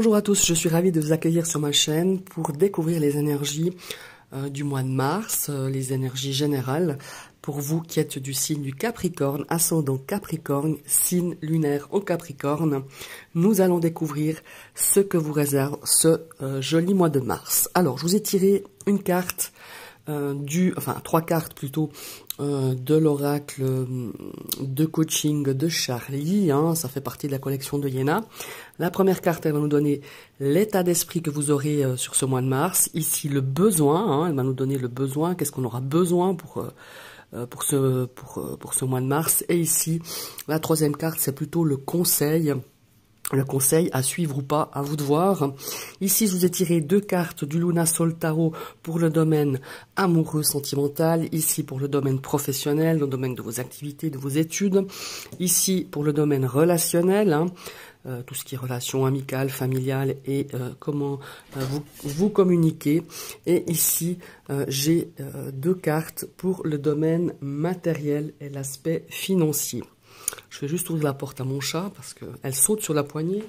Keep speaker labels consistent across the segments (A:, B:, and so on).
A: Bonjour à tous, je suis ravie de vous accueillir sur ma chaîne pour découvrir les énergies du mois de mars, les énergies générales pour vous qui êtes du signe du Capricorne, ascendant Capricorne, signe lunaire au Capricorne. Nous allons découvrir ce que vous réserve ce joli mois de mars. Alors, je vous ai tiré une carte trois cartes plutôt de l'oracle de coaching de Charlie, ça fait partie de la collection de Yéna. La première carte, elle va nous donner l'état d'esprit que vous aurez sur ce mois de mars. Ici, le besoin, elle va nous donner le besoin, qu'est-ce qu'on aura besoin pour ce mois de mars. Et ici, la troisième carte, c'est plutôt le conseil. Le conseil à suivre ou pas, à vous de voir. Ici, je vous ai tiré deux cartes du Luna Sol Tarot pour le domaine amoureux, sentimental. Ici, pour le domaine professionnel, le domaine de vos activités, de vos études. Ici, pour le domaine relationnel, tout ce qui est relations amicales, familiales et comment vous communiquez. Et ici, j'ai deux cartes pour le domaine matériel et l'aspect financier. Je vais juste ouvrir la porte à mon chat parce qu'elle saute sur la poignée.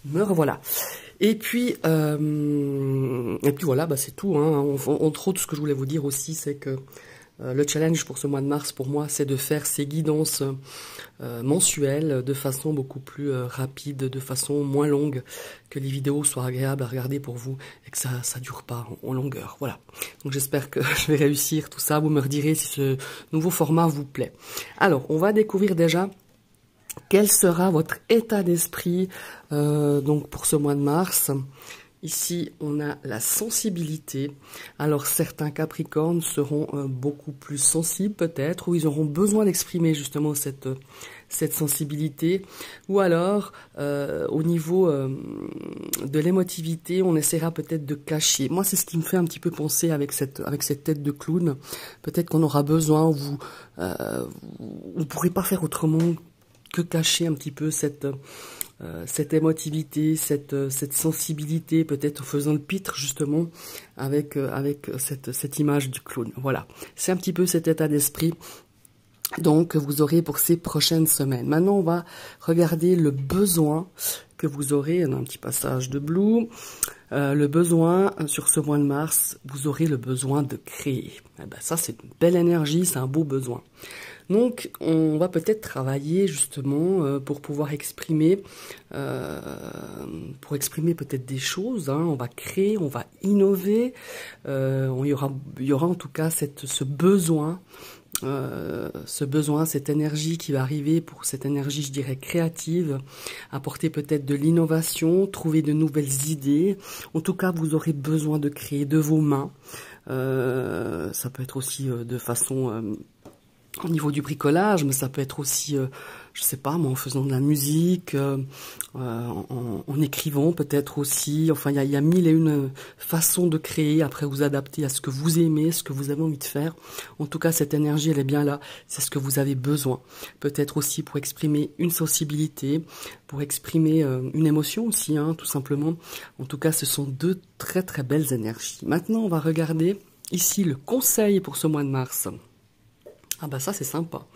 A: Me revoilà. Et puis voilà, c'est tout. Entre autres, ce que je voulais vous dire aussi, c'est que le challenge pour ce mois de mars, pour moi, c'est de faire ces guidances mensuelles de façon beaucoup plus rapide, de façon moins longue, que les vidéos soient agréables à regarder pour vous et que ça dure pas en longueur. Voilà. Donc j'espère que je vais réussir tout ça. Vous me redirez si ce nouveau format vous plaît. Alors, on va découvrir déjà quel sera votre état d'esprit donc pour ce mois de mars. Ici, on a la sensibilité. Alors, certains Capricornes seront beaucoup plus sensibles peut-être, ou ils auront besoin d'exprimer justement cette sensibilité. Ou alors, au niveau de l'émotivité, on essaiera peut-être de cacher. Moi, c'est ce qui me fait un petit peu penser avec cette tête de clown. Peut-être qu'on aura besoin, vous ne pourrez pas faire autrement que cacher un petit peu cette émotivité, cette sensibilité, peut-être en faisant le pitre justement avec cette image du clown. Voilà, c'est un petit peu cet état d'esprit donc vous aurez pour ces prochaines semaines. Maintenant, on va regarder le besoin que vous aurez. On a un petit passage de blue. Le besoin sur ce mois de mars, vous aurez le besoin de créer. Ça, c'est une belle énergie, c'est un beau besoin. Donc, on va peut-être travailler justement pour pouvoir exprimer, peut-être des choses. On va créer, on va innover. Il y aura en tout cas ce besoin, cette énergie qui va arriver pour cette énergie, je dirais, créative, apporter peut-être de l'innovation, trouver de nouvelles idées. En tout cas, vous aurez besoin de créer de vos mains. Ça peut être aussi de façon au niveau du bricolage, mais ça peut être aussi, je sais pas, moi, en faisant de la musique, en écrivant peut-être aussi. Enfin, il y a mille et une façons de créer. Après, vous adapter à ce que vous aimez, ce que vous avez envie de faire. En tout cas, cette énergie, elle est bien là. C'est ce que vous avez besoin. Peut-être aussi pour exprimer une sensibilité, pour exprimer une émotion aussi, tout simplement. En tout cas, ce sont deux très très belles énergies. Maintenant, on va regarder ici le conseil pour ce mois de mars. Ça c'est sympa.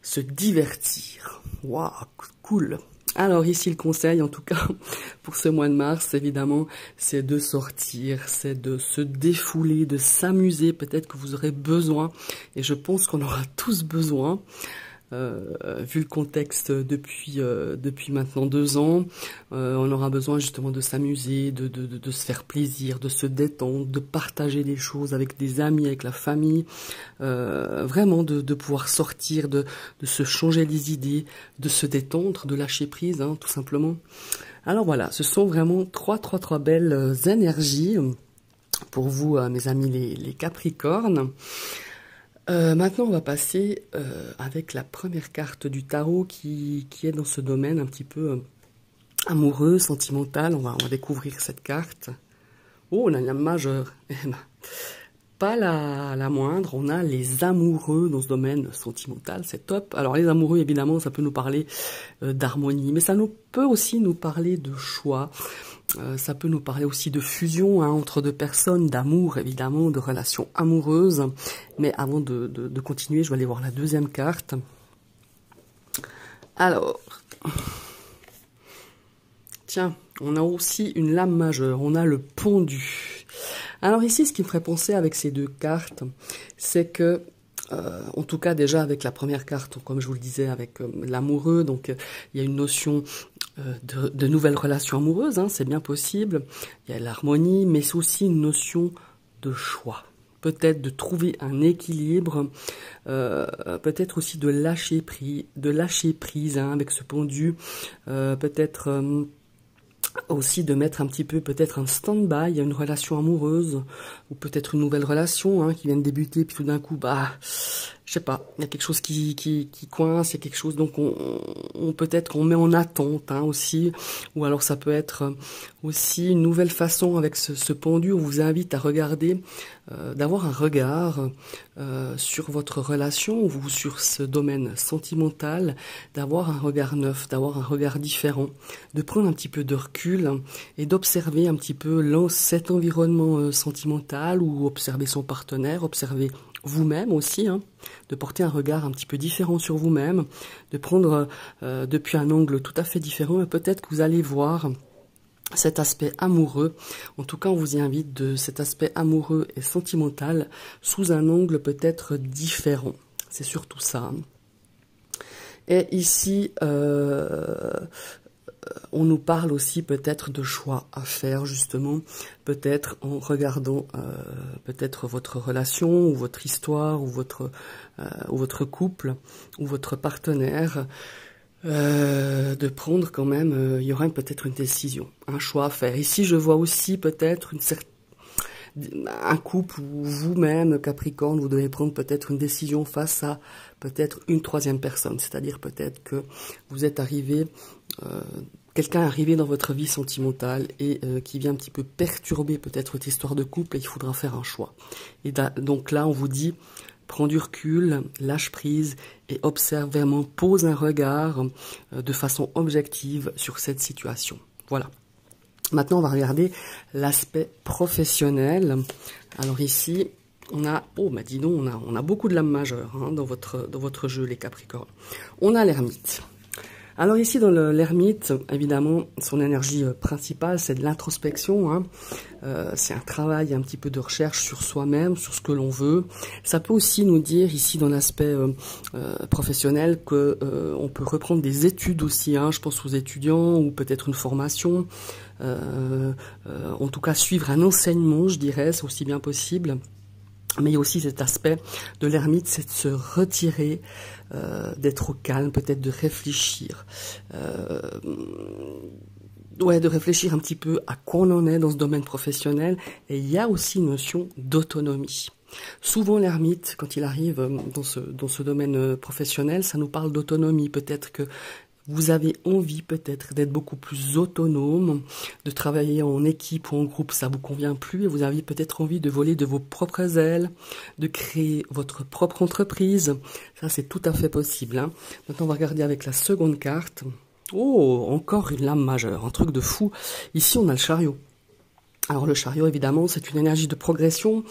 A: Se divertir. Waouh, cool. Alors ici le conseil en tout cas pour ce mois de mars évidemment c'est de sortir, c'est de se défouler, de s'amuser. Peut-être que vous aurez besoin et je pense qu'on aura tous besoin. Vu le contexte depuis maintenant 2 ans, on aura besoin justement de s'amuser, de se faire plaisir, de se détendre, de partager des choses avec des amis, avec la famille, vraiment de pouvoir sortir, de se changer les idées, de se détendre, de lâcher prise, tout simplement. Alors voilà, ce sont vraiment trois belles énergies pour vous, mes amis les Capricornes. Maintenant, on va passer avec la première carte du tarot qui est dans ce domaine un petit peu amoureux, sentimental. On va découvrir cette carte. Oh, on a la majeure. Pas la moindre, on a les amoureux dans ce domaine sentimental, c'est top. Alors les amoureux, évidemment, ça peut nous parler d'harmonie, mais ça peut aussi nous parler de choix. Ça peut nous parler aussi de fusion entre deux personnes, d'amour évidemment, de relations amoureuses. Mais avant de continuer, je vais aller voir la deuxième carte. Alors, tiens, on a aussi une lame majeure, on a le pendu. Alors ici, ce qui me ferait penser avec ces deux cartes, c'est que, en tout cas déjà avec la première carte, comme je vous le disais, avec l'amoureux, donc il y a une notion de nouvelles relations amoureuses, hein, c'est bien possible, il y a l'harmonie, mais c'est aussi une notion de choix. Peut-être de trouver un équilibre, peut-être aussi de lâcher prise hein, avec ce pendu, peut-être aussi de mettre un petit peu peut-être un stand-by, il y a une relation amoureuse, ou peut-être une nouvelle relation hein, qui vient de débuter, puis tout d'un coup, je sais pas, il y a quelque chose qui coince, il y a quelque chose, donc on peut-être qu'on met en attente hein, aussi, ou alors ça peut être aussi une nouvelle façon avec ce pendu, on vous invite à regarder, d'avoir un regard sur votre relation ou sur ce domaine sentimental, d'avoir un regard neuf, d'avoir un regard différent, de prendre un petit peu de recul et d'observer un petit peu cet environnement sentimental ou observer son partenaire, observer vous-même aussi, hein, de porter un regard un petit peu différent sur vous-même, de prendre depuis un angle tout à fait différent et peut-être que vous allez voir cet aspect amoureux, en tout cas on vous y invite de cet aspect amoureux et sentimental sous un angle peut-être différent, c'est surtout ça. Et ici, on nous parle aussi peut-être de choix à faire justement, peut-être en regardant peut-être votre relation ou votre histoire ou votre couple ou votre partenaire, de prendre quand même, il y aura peut-être une décision, un choix à faire. Ici je vois aussi peut-être un couple ou vous-même, Capricorne, vous devez prendre peut-être une décision face à peut-être une troisième personne, c'est-à-dire peut-être que vous êtes arrivé, quelqu'un est arrivé dans votre vie sentimentale et qui vient un petit peu perturber peut-être votre histoire de couple et il faudra faire un choix. Et donc là, on vous dit, prends du recul, lâche prise et observe vraiment, pose un regard de façon objective sur cette situation. Voilà. Maintenant, on va regarder l'aspect professionnel. Alors ici, on a, oh bah dis donc, on a beaucoup de lames majeures hein, dans votre jeu, les Capricornes. On a l'ermite. Alors ici, dans l'ermite, évidemment, son énergie principale, c'est de l'introspection. Hein. C'est un travail, un petit peu de recherche sur soi-même, sur ce que l'on veut. Ça peut aussi nous dire, ici, dans l'aspect professionnel, que on peut reprendre des études aussi. Hein. Je pense aux étudiants ou peut-être une formation. En tout cas, suivre un enseignement, je dirais, c'est aussi bien possible. Mais il y a aussi cet aspect de l'ermite, c'est de se retirer, d'être au calme, peut-être de réfléchir. De réfléchir un petit peu à quoi on en est dans ce domaine professionnel. Et il y a aussi une notion d'autonomie. Souvent l'ermite, quand il arrive dans ce domaine professionnel, ça nous parle d'autonomie. Peut-être que vous avez envie peut-être d'être beaucoup plus autonome, de travailler en équipe ou en groupe, ça vous convient plus, et vous avez peut-être envie de voler de vos propres ailes, de créer votre propre entreprise. Ça, c'est tout à fait possible. Hein. Maintenant, on va regarder avec la seconde carte. Oh, encore une lame majeure, un truc de fou. Ici, on a le chariot. Alors le chariot, évidemment, c'est une énergie de progression,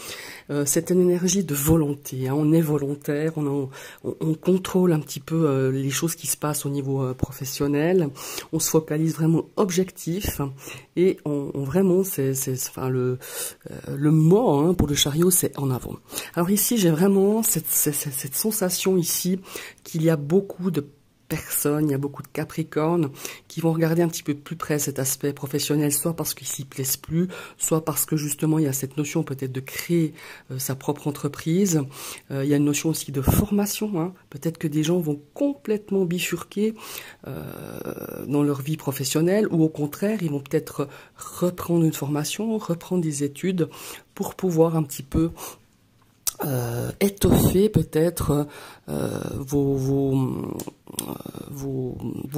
A: c'est une énergie de volonté. Hein. On est volontaire, on contrôle un petit peu les choses qui se passent au niveau professionnel. On se focalise vraiment objectif et vraiment, enfin le mot hein, pour le chariot, c'est en avant. Alors ici, j'ai vraiment cette sensation ici qu'il y a beaucoup de personnes, il y a beaucoup de Capricornes qui vont regarder un petit peu plus près cet aspect professionnel, soit parce qu'ils s'y plaisent plus, soit parce que justement il y a cette notion peut-être de créer sa propre entreprise. Il y a une notion aussi de formation. Hein. Peut-être que des gens vont complètement bifurquer dans leur vie professionnelle, ou au contraire, ils vont peut-être reprendre une formation, reprendre des études pour pouvoir un petit peu étoffer peut-être vos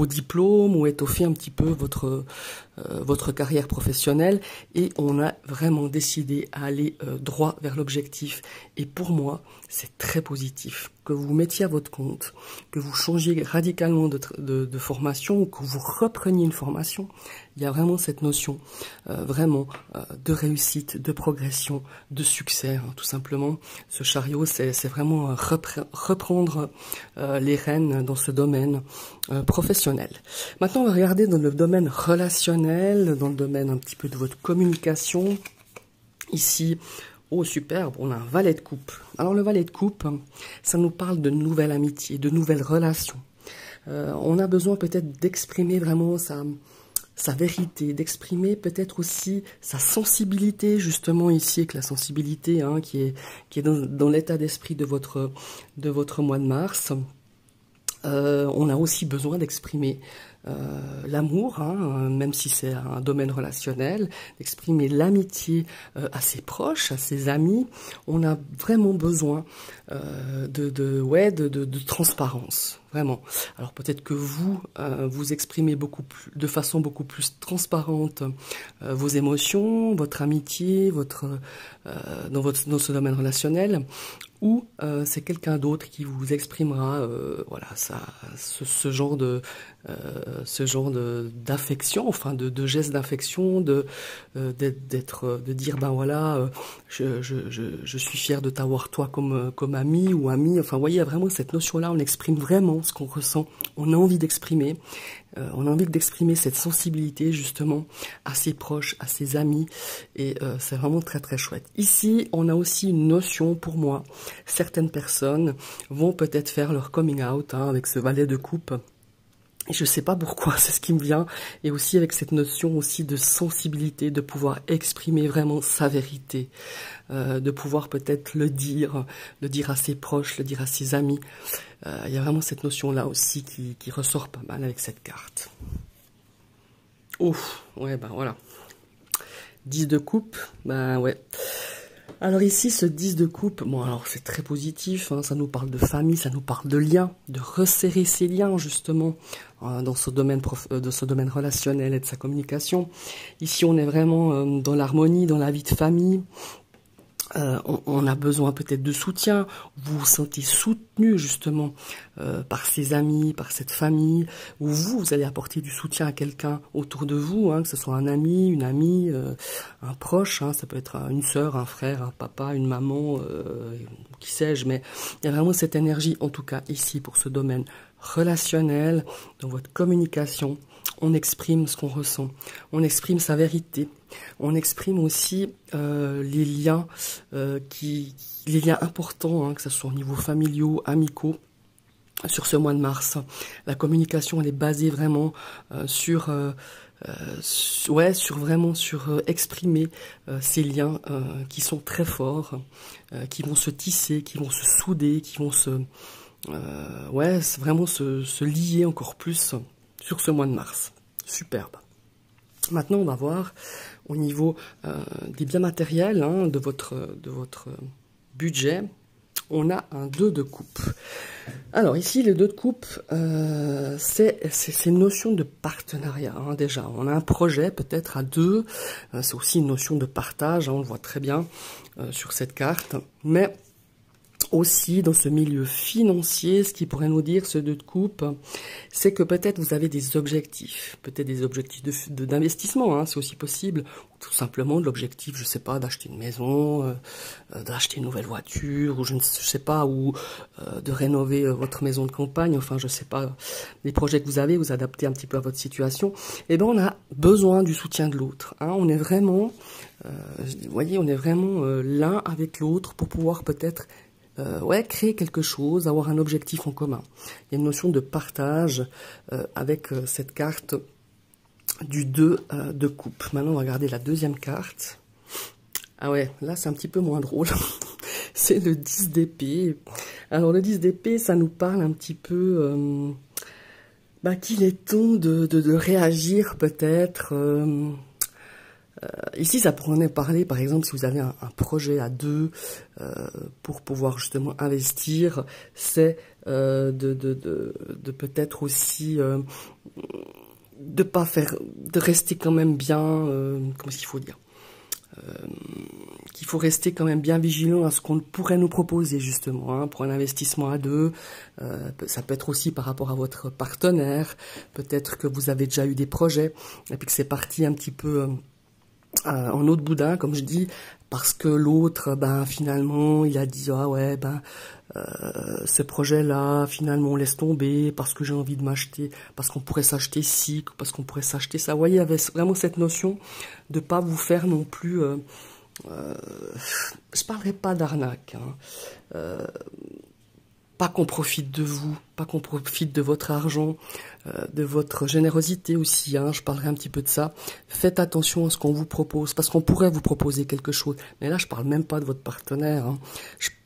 A: diplômes, ou étoffer un petit peu votre carrière professionnelle et on a vraiment décidé à aller droit vers l'objectif. Et pour moi, c'est très positif. Que vous mettiez à votre compte, que vous changiez radicalement de formation ou que vous repreniez une formation, il y a vraiment cette notion de réussite, de progression, de succès, hein, tout simplement. Ce chariot, c'est vraiment reprendre les rênes dans ce domaine professionnel. Maintenant, on va regarder dans le domaine relationnel, dans le domaine un petit peu de votre communication. Ici, oh superbe, on a un valet de coupe. Alors le valet de coupe, ça nous parle de nouvelles amitiés, de nouvelles relations. On a besoin peut-être d'exprimer vraiment sa vérité, d'exprimer peut-être aussi sa sensibilité, justement ici avec la sensibilité hein, qui est dans l'état d'esprit de votre mois de mars. On a aussi besoin d'exprimer l'amour, hein, même si c'est un domaine relationnel, d'exprimer l'amitié à ses proches, à ses amis. On a vraiment besoin de transparence, vraiment. Alors peut-être que vous exprimez de façon beaucoup plus transparente vos émotions, votre amitié, dans ce domaine relationnel, ou c'est quelqu'un d'autre qui vous exprimera ce genre d'affection, enfin de gestes d'affection, de dire ben voilà, je suis fier de t'avoir toi comme ami ou amie. Enfin, vous voyez, il y a vraiment cette notion-là. On exprime vraiment ce qu'on ressent. On a envie d'exprimer. On a envie d'exprimer cette sensibilité justement à ses proches, à ses amis, et c'est vraiment très très chouette. Ici, on a aussi une notion pour moi. Certaines personnes vont peut-être faire leur coming out hein, avec ce valet de coupe. Et je sais pas pourquoi, c'est ce qui me vient, et aussi avec cette notion aussi de sensibilité, de pouvoir exprimer vraiment sa vérité, de pouvoir peut-être le dire à ses proches, le dire à ses amis. Il y a vraiment cette notion-là aussi qui ressort pas mal avec cette carte. Ouf, ouais, ben voilà. 10 de coupe, ben ouais. Alors ici, ce 10 de coupe, bon alors c'est très positif, hein, ça nous parle de famille, ça nous parle de liens, de resserrer ses liens justement dans ce domaine relationnel et de sa communication. Ici, on est vraiment dans l'harmonie, dans la vie de famille. On a besoin peut-être de soutien, vous vous sentez soutenu justement par ses amis, par cette famille, ou vous allez apporter du soutien à quelqu'un autour de vous, hein, que ce soit un ami, une amie, un proche, hein, ça peut être une sœur, un frère, un papa, une maman, qui sais-je, mais il y a vraiment cette énergie, en tout cas ici pour ce domaine relationnel, dans votre communication. On exprime ce qu'on ressent, on exprime sa vérité, on exprime aussi les liens importants, hein, que ce soit au niveau familiaux, amicaux, sur ce mois de mars. La communication, elle est basée vraiment sur exprimer ces liens qui sont très forts, qui vont se tisser, qui vont se souder, qui vont vraiment se lier encore plus sur ce mois de mars. Superbe. Maintenant, on va voir au niveau des biens matériels, hein, de votre budget. On a un 2 de coupe. Alors ici, le 2 de coupe, c'est une notion de partenariat. Hein, déjà, on a un projet peut-être à deux. C'est aussi une notion de partage. Hein, on le voit très bien sur cette carte. Mais aussi dans ce milieu financier, ce qui pourrait nous dire ce 2 de coupe, c'est que peut-être vous avez des objectifs, peut-être des objectifs d'investissement, hein, c'est aussi possible, ou tout simplement de l'objectif, je sais pas, d'acheter une maison, d'acheter une nouvelle voiture, ou je ne sais pas, ou de rénover votre maison de campagne, enfin je sais pas, les projets que vous avez, vous adaptez un petit peu à votre situation. Et ben on a besoin du soutien de l'autre, hein, on est vraiment, vous voyez, on est vraiment l'un avec l'autre pour pouvoir peut-être créer quelque chose, avoir un objectif en commun. Il y a une notion de partage avec cette carte du 2 de coupe. Maintenant, on va regarder la deuxième carte. Ah ouais, là, c'est un petit peu moins drôle. C'est le 10 d'épée. Alors, le 10 d'épée, ça nous parle un petit peu qu'il est temps de réagir peut-être. Ici, ça pourrait parler, par exemple, si vous avez un projet à deux pour pouvoir justement investir, c'est de peut-être aussi de rester quand même bien, comment est-ce qu'il faut dire, qu'il faut rester quand même bien vigilant à ce qu'on pourrait nous proposer justement, hein, pour un investissement à deux. Ça peut être aussi par rapport à votre partenaire, peut-être que vous avez déjà eu des projets et puis que c'est parti un petit peu en eau de boudin, comme je dis, parce que l'autre, ben finalement, il a dit ah ouais, ben ce projet-là, finalement, on laisse tomber parce que j'ai envie de m'acheter, parce qu'on pourrait s'acheter ci, parce qu'on pourrait s'acheter ça. Vous voyez, il y avait vraiment cette notion de pas vous faire non plus. Je parlerai pas d'arnaque. Hein. Pas qu'on profite de vous, pas qu'on profite de votre argent, de votre générosité aussi, hein, je parlerai un petit peu de ça. Faites attention à ce qu'on vous propose, parce qu'on pourrait vous proposer quelque chose. Mais là, je parle même pas de votre partenaire, hein,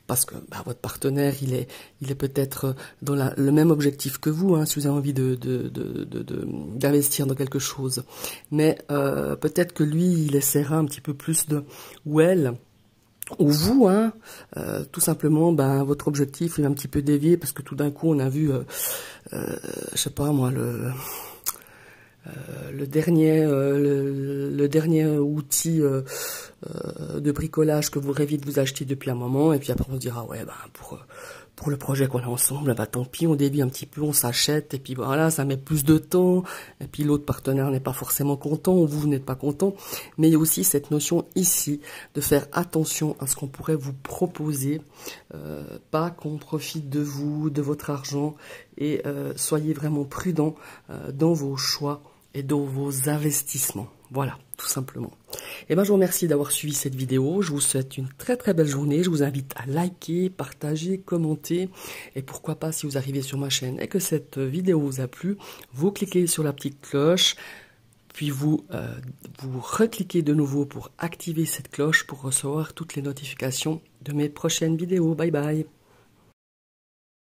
A: parce que bah, votre partenaire, il est peut-être dans le même objectif que vous, hein, si vous avez envie d'investir dans quelque chose. Mais peut-être que lui, il essaiera un petit peu plus ou elle, ou vous, hein, tout simplement, ben votre objectif est un petit peu dévié parce que tout d'un coup on a vu, je sais pas moi, le dernier outil de bricolage que vous rêviez de vous acheter depuis un moment, et puis après on se dira ouais ben pour le projet qu'on a ensemble, bah tant pis, on dévie un petit peu, on s'achète, et puis voilà, ça met plus de temps, et puis l'autre partenaire n'est pas forcément content, ou vous n'êtes pas content, mais il y a aussi cette notion ici de faire attention à ce qu'on pourrait vous proposer, pas qu'on profite de vous, de votre argent, et soyez vraiment prudents dans vos choix et dans vos investissements. Voilà, tout simplement. Et ben, je vous remercie d'avoir suivi cette vidéo. Je vous souhaite une très très belle journée. Je vous invite à liker, partager, commenter. Et pourquoi pas, si vous arrivez sur ma chaîne et que cette vidéo vous a plu, vous cliquez sur la petite cloche. Puis vous recliquez de nouveau pour activer cette cloche pour recevoir toutes les notifications de mes prochaines vidéos. Bye bye.